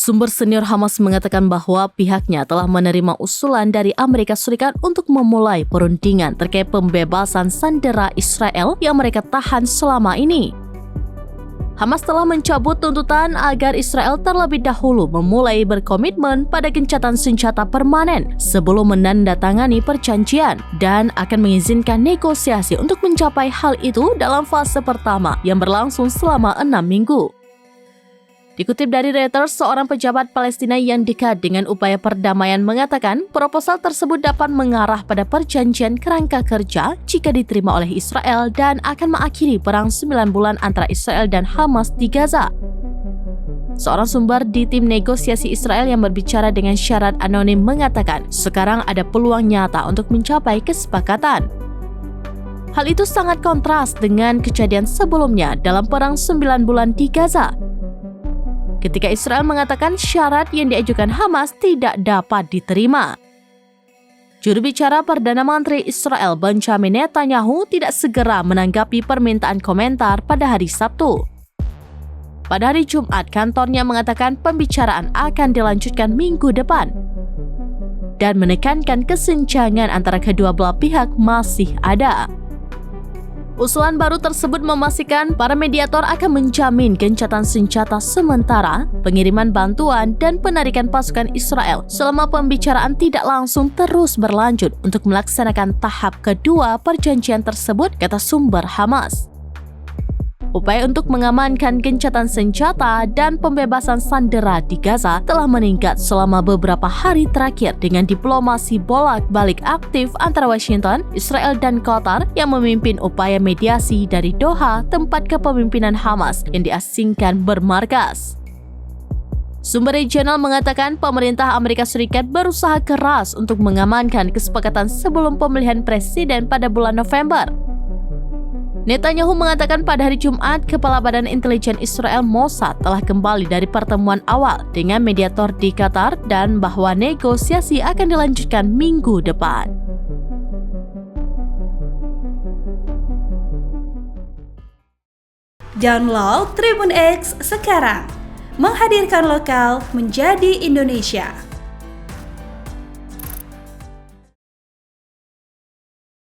Sumber senior Hamas mengatakan bahwa pihaknya telah menerima usulan dari Amerika Serikat untuk memulai perundingan terkait pembebasan sandera Israel yang mereka tahan selama ini. Hamas telah mencabut tuntutan agar Israel terlebih dahulu memulai berkomitmen pada gencatan senjata permanen sebelum menandatangani perjanjian dan akan mengizinkan negosiasi untuk mencapai hal itu dalam fase pertama yang berlangsung selama 6 minggu. Dikutip dari Reuters, seorang pejabat Palestina yang dekat dengan upaya perdamaian mengatakan proposal tersebut dapat mengarah pada perjanjian kerangka kerja jika diterima oleh Israel dan akan mengakhiri perang 9 bulan antara Israel dan Hamas di Gaza. Seorang sumber di tim negosiasi Israel yang berbicara dengan syarat anonim mengatakan sekarang ada peluang nyata untuk mencapai kesepakatan. Hal itu sangat kontras dengan kejadian sebelumnya dalam perang 9 bulan di Gaza, ketika Israel mengatakan syarat yang diajukan Hamas tidak dapat diterima. Juru bicara Perdana Menteri Israel Benjamin Netanyahu tidak segera menanggapi permintaan komentar pada hari Sabtu. Pada hari Jumat, kantornya mengatakan pembicaraan akan dilanjutkan minggu depan dan menekankan kesenjangan antara kedua belah pihak masih ada. Usulan baru tersebut memastikan para mediator akan menjamin gencatan senjata sementara, pengiriman bantuan, dan penarikan pasukan Israel selama pembicaraan tidak langsung terus berlanjut untuk melaksanakan tahap kedua perjanjian tersebut, kata sumber Hamas. Upaya untuk mengamankan gencatan senjata dan pembebasan sandera di Gaza telah meningkat selama beberapa hari terakhir dengan diplomasi bolak-balik aktif antara Washington, Israel, dan Qatar yang memimpin upaya mediasi dari Doha, tempat kepemimpinan Hamas yang diasingkan bermarkas. Sumber regional mengatakan pemerintah Amerika Serikat berusaha keras untuk mengamankan kesepakatan sebelum pemilihan presiden pada bulan November. Netanyahu mengatakan pada hari Jumat, Kepala Badan Intelijen Israel Mossad telah kembali dari pertemuan awal dengan mediator di Qatar dan bahwa negosiasi akan dilanjutkan minggu depan. Download Tribun X sekarang, menghadirkan lokal menjadi Indonesia.